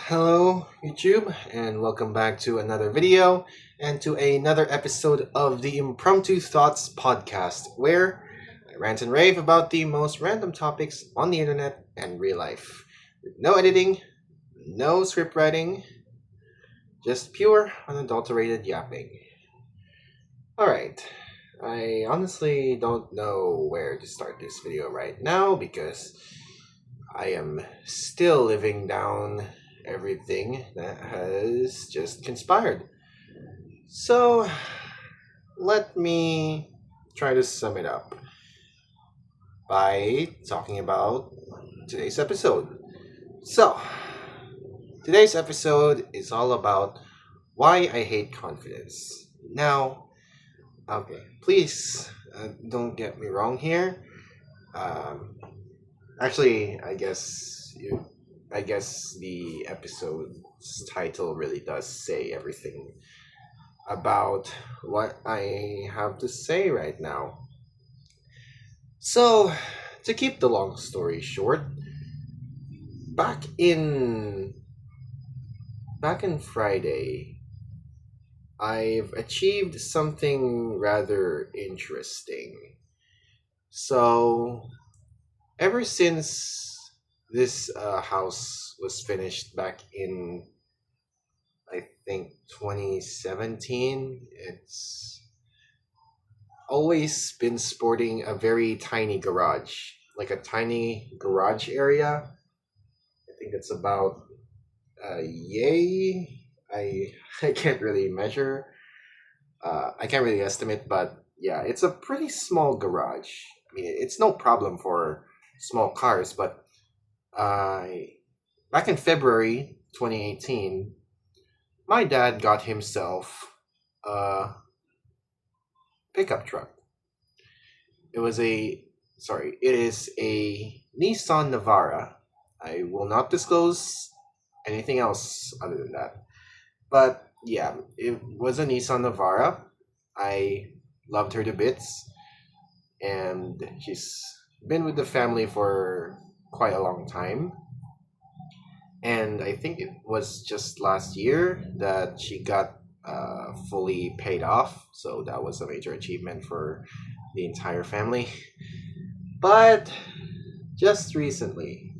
Hello, YouTube, and welcome back to another video and to another episode of the Impromptu Thoughts podcast, where I rant and rave about the most random topics on the internet and real life. With no editing, no script writing, just pure, unadulterated yapping. Alright, I honestly don't know where to start this video right now because I am still living down everything that has just conspired. So, let me try to sum it up by talking about today's episode. So, today's episode is all about why I hate confidence. Now, okay, please don't get me wrong here. Um, Actually, I guess the episode's title really does say everything about what I have to say right now. So, to keep the long story short, back in back in Friday, I've achieved something rather interesting. So, ever since this house was finished back in, I think, 2017, it's always been sporting a very tiny garage, like a tiny garage area. I think it's about yay. I I can't really measure. I can't really estimate, but yeah, it's a pretty small garage. I mean, it's no problem for small cars, but uh, back in February 2018, my dad got himself a pickup truck. It was a it is a Nissan Navara. I will not disclose anything else other than that. But yeah, it was a Nissan Navara. I loved her to bits, and she's been with the family for quite a long time. And I think it was just last year that she got fully paid off. So that was a major achievement for the entire family. But just recently,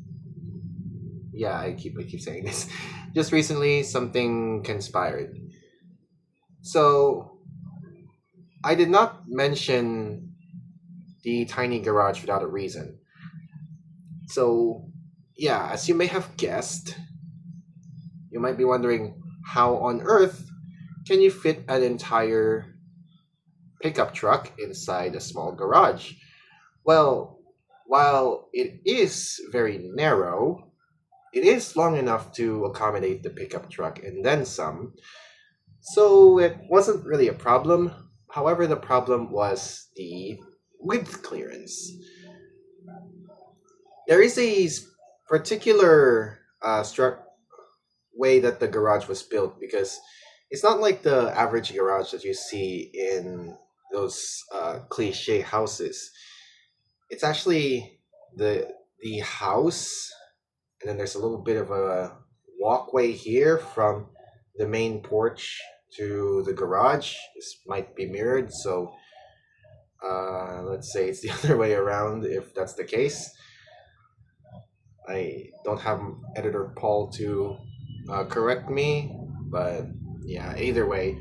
yeah, I keep saying this. Just recently, something conspired. So I did not mention the tiny garage without a reason. So yeah, as you may have guessed, you might be wondering how on earth can you fit an entire pickup truck inside a small garage? Well, while it is very narrow, it is long enough to accommodate the pickup truck and then some. So it wasn't really a problem. However, the problem was the width clearance. There is a particular way that the garage was built because it's not like the average garage that you see in those cliche houses. It's actually the house, and then there's a little bit of a walkway here from the main porch to the garage. This might be mirrored, so let's say it's the other way around if that's the case. I don't have editor Paul to correct me, but yeah, either way.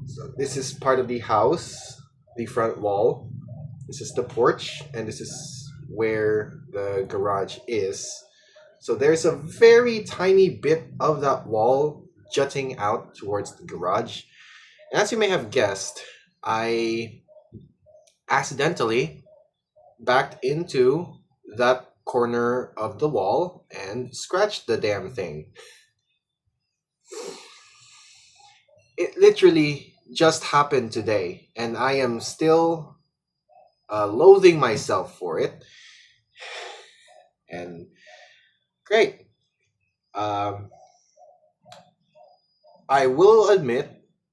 So this is part of the house, the front wall. This is the porch, and this is where the garage is. So there's a very tiny bit of that wall jutting out towards the garage. And as you may have guessed, I accidentally backed into that corner of the wall and scratched the damn thing. It literally just happened today, and I am still loathing myself for it. And great. Um, I will admit,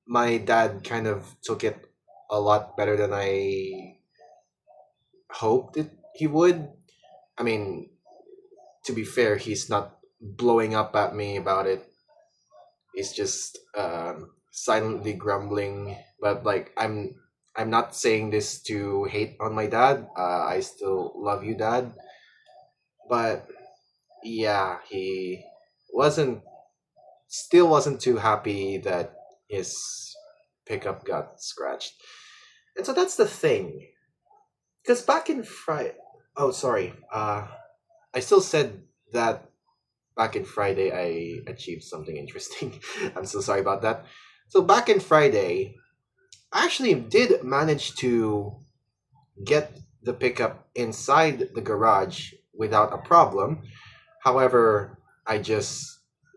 my dad kind of took it a lot better than I hoped he would. I mean, to be fair, he's not blowing up at me about it. He's just silently grumbling. But like I'm not saying this to hate on my dad. I still love you, Dad. But yeah, he wasn't still wasn't too happy that his pickup got scratched. And so that's the thing. Because back in Friday, oh sorry, I still said that back in Friday I achieved something interesting. I'm so sorry about that. So back in Friday, I actually did manage to get the pickup inside the garage without a problem. However,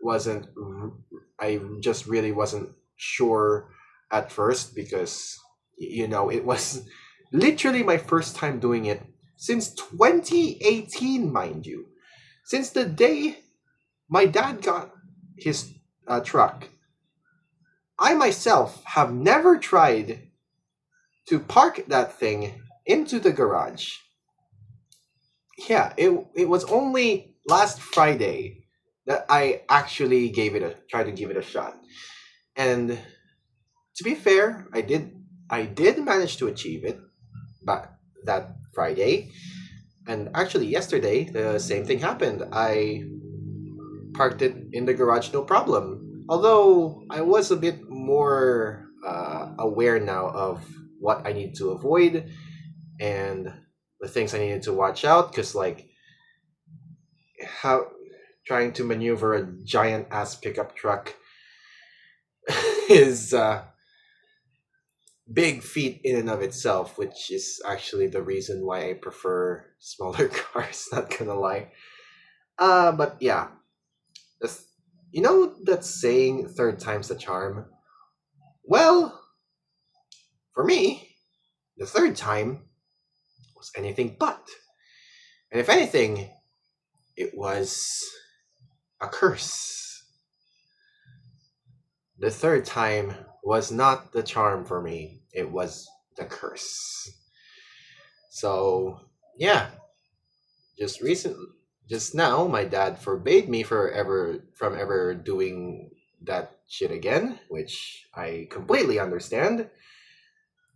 wasn't I just really wasn't sure at first because it was literally my first time doing it since 2018, mind you. Since the day my dad got his truck, I myself have never tried to park that thing into the garage. Yeah, it was only last Friday that I actually tried to give it a shot. And to be fair, I did manage to achieve it back that Friday. And actually yesterday the same thing happened. I parked it in the garage no problem. Although I was a bit more aware now of what I need to avoid and the things I needed to watch out because like how trying to maneuver a giant ass pickup truck is big feat in and of itself, which is actually the reason why I prefer smaller cars. Not gonna lie. But yeah, that's, that saying "third time's the charm." Well, for me, the third time was anything but, and if anything, it was a curse. The third time was not the charm for me; it was the curse. So yeah, just recently, just now, my dad forbade me from ever doing that shit again, which I completely understand.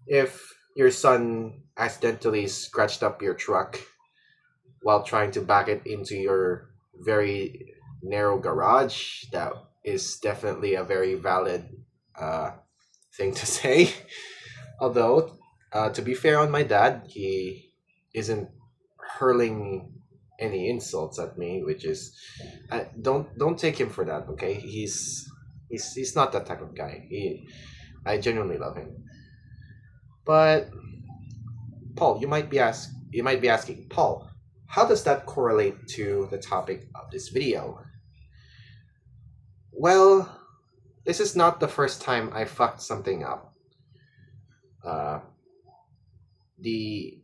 If your son accidentally scratched up your truck while trying to back it into your very narrow garage, that is definitely a very valid uh, thing to say. Although, to be fair on my dad, he isn't hurling any insults at me, which is, don't take him for that. Okay, he's not that type of guy. I genuinely love him. But Paul, you might be asking, Paul, how does that correlate to the topic of this video? Well, this is not the first time I fucked something up. Uh, the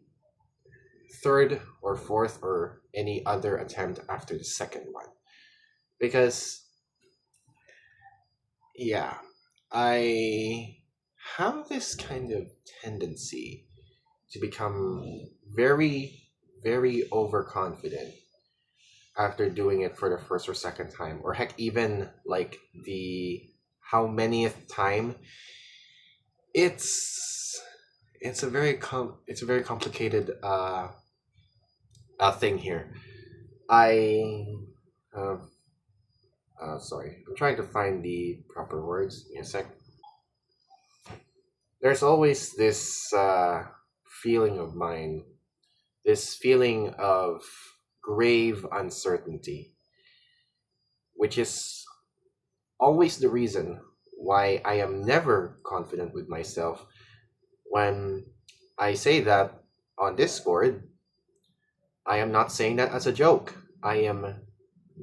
third or fourth or any other attempt after the second one. Because, yeah, I have this kind of tendency to become very, very overconfident after doing it for the first or second time, or heck, even like the how manyth time. It's it's a very complicated thing here. I uh, sorry, I'm trying to find the proper words. Give me a sec. There's always this feeling of mine, this feeling of grave uncertainty, which is always the reason why I am never confident with myself. When I say that on Discord, I am not saying that as a joke. I am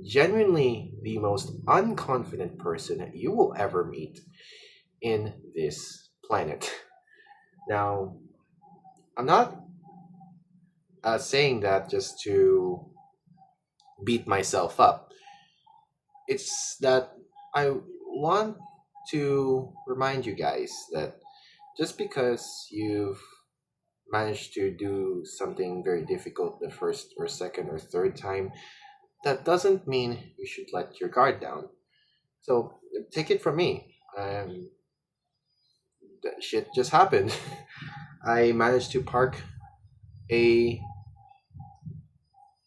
genuinely the most unconfident person that you will ever meet in this planet. Now, I'm not saying that just to beat myself up. It's that I want to remind you guys that just because you've managed to do something very difficult the first or second or third time that doesn't mean you should let your guard down. So take it from me. That shit just happened. I managed to park a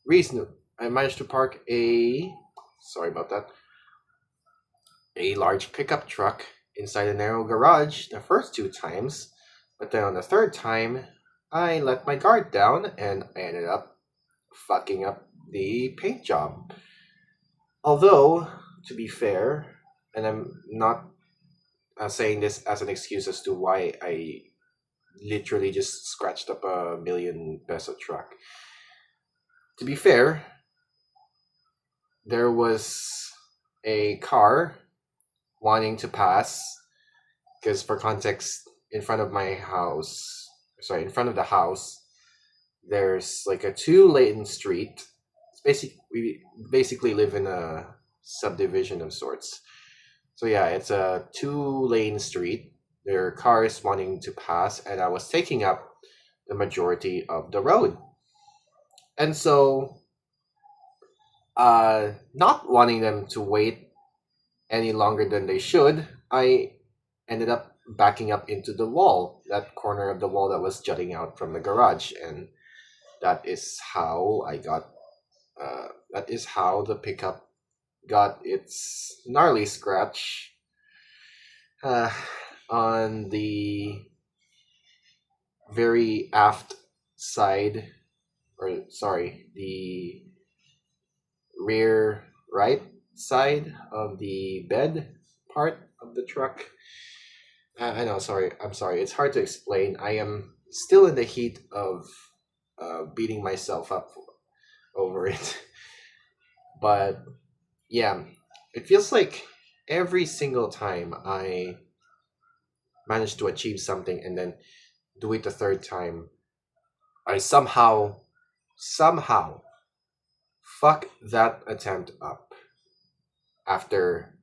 reason. I managed to park a sorry about that, a large pickup truck inside a narrow garage the first two times, but then on the third time, I let my guard down and I ended up fucking up the paint job. Although, to be fair, and I'm not saying this as an excuse as to why I literally just scratched up a million peso truck. To be fair, there was a car wanting to pass because, for context, in front of my house, sorry, in front of the house, there's like a two-lane street. We basically live in a subdivision of sorts. So yeah, it's a two-lane street. There are cars wanting to pass, and I was taking up the majority of the road. And so, not wanting them to wait any longer than they should, I ended up backing up into the wall, that corner of the wall that was jutting out from the garage, and that is how I got. That is how the pickup got its gnarly scratch uh, on the very aft side, or sorry, the rear right side of the bed part of the truck. I know, sorry, I'm sorry. It's hard to explain. I am still in the heat of beating myself up over it. But yeah, it feels like every single time I manage to achieve something and then do it the third time, I somehow fuck that attempt up after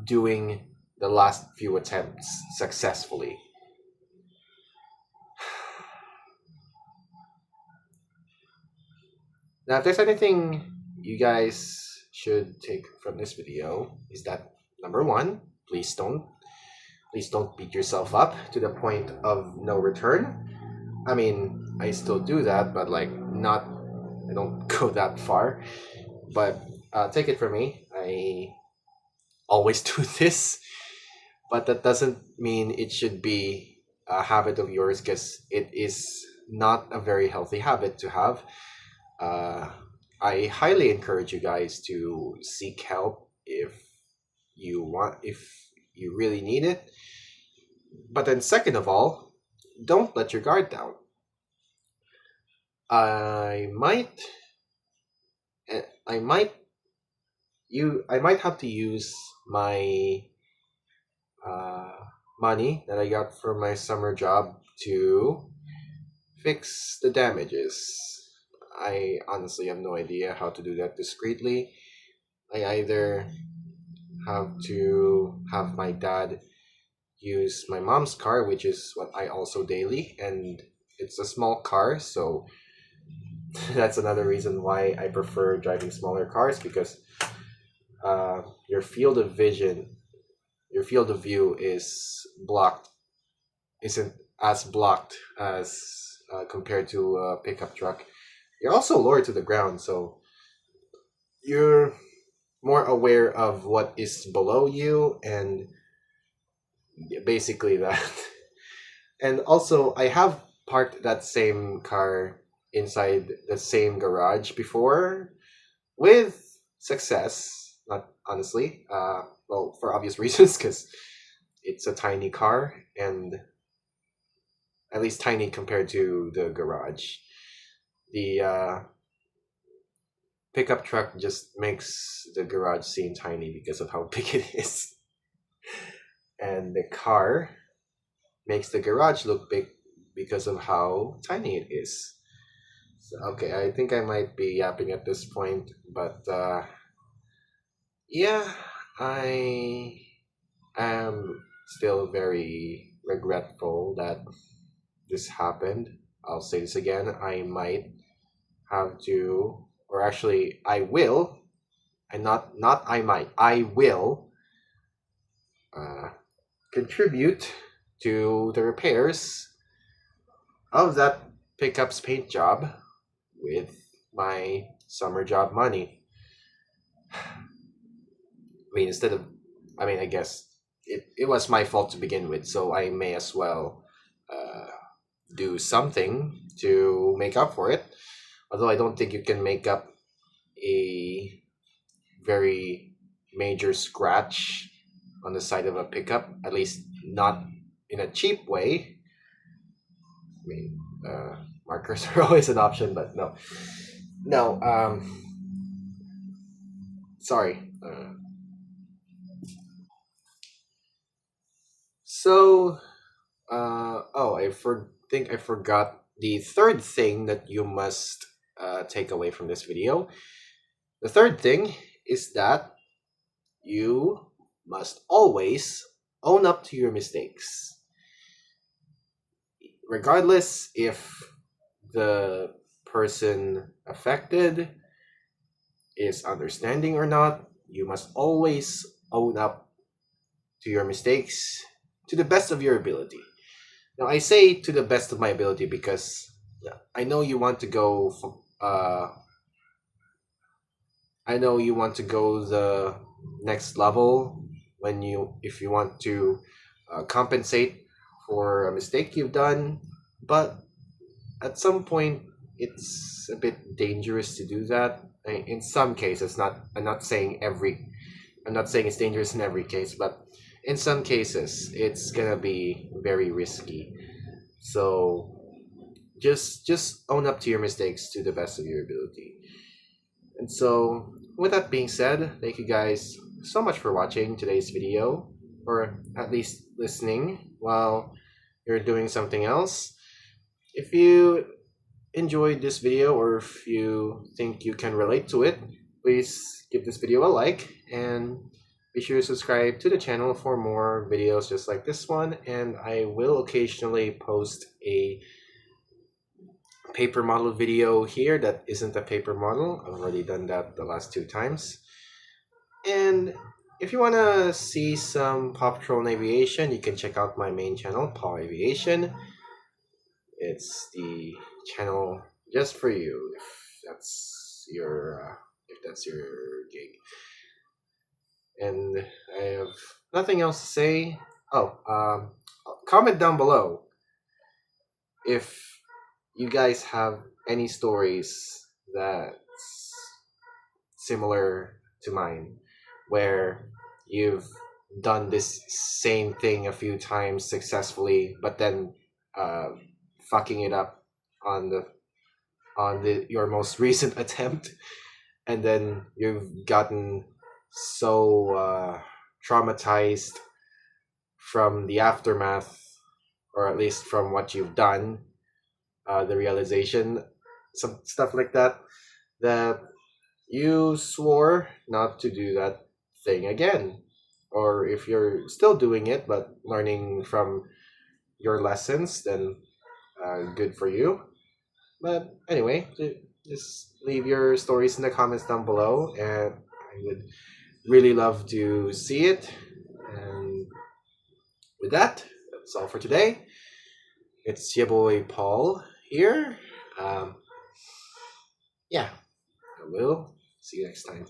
doing the last few attempts successfully. Now, if there's anything you guys should take from this video, is that number one, please don't beat yourself up to the point of no return. I mean, I still do that, but like not, I don't go that far. But take it from me, I always do this, but that doesn't mean it should be a habit of yours because it is not a very healthy habit to have. Uh, I highly encourage you guys to seek help if you really need it. But then, second of all, don't let your guard down. I might, I might, I might have to use my uh, money that I got from my summer job to fix the damages. I honestly have no idea how to do that discreetly. I either have to have my dad use my mom's car, which is what I also daily, and it's a small car, so that's another reason why I prefer driving smaller cars because your field of vision, your field of view isn't as blocked as compared to a pickup truck. You're also lower to the ground, so you're more aware of what is below you and basically that. And also, I have parked that same car inside the same garage before with success. Not honestly, well, for obvious reasons, because it's a tiny car and at least tiny compared to the garage. The pickup truck just makes the garage seem tiny because of how big it is, and the car makes the garage look big because of how tiny it is. So, okay, I think I might be yapping at this point, but yeah, I am still very regretful that this happened. I'll say this again. I might have to, or actually I will, and not I might, I will uh, contribute to the repairs of that pickup's paint job with my summer job money. I mean, I guess it was my fault to begin with, so I may as well uh, do something to make up for it. Although I don't think you can make up a very major scratch on the side of a pickup, at least not in a cheap way. I mean, markers are always an option, but no. No, sorry. So, think I forgot the third thing that you must take away from this video. The third thing is that you must always own up to your mistakes. Regardless if the person affected is understanding or not, you must always own up to your mistakes to the best of your ability. Now, I say to the best of my ability because I know you want to go. I know you want to go the next level if you want to compensate for a mistake you've done, but at some point it's a bit dangerous to do that. In some cases, not I'm not saying it's dangerous in every case, but in some cases it's gonna be very risky. So just own up to your mistakes to the best of your ability. And so with that being said, thank you guys so much for watching today's video, or at least listening while you're doing something else. If you enjoyed this video, or if you think you can relate to it, please give this video a like and be sure to subscribe to the channel for more videos just like this one. And I will occasionally post a paper model video here that isn't a paper model. I've already done that the last 2 times. And if you want to see some Paw Patrol and Aviation, you can check out my main channel, Paw Aviation. It's the channel just for you if that's your gig. And I have nothing else to say. Comment down below if you guys have any stories that's similar to mine, where you've done this same thing a few times successfully, but then fucking it up on your most recent attempt, and then you've gotten so traumatized from the aftermath, or at least from what you've done, the realization, some stuff like that, that you swore not to do that thing again. Or if you're still doing it but learning from your lessons, then good for you. But anyway, just leave your stories in the comments down below, and I would really love to see it. And with that, that's all for today. It's your boy Paul here. Yeah, I will see you next time.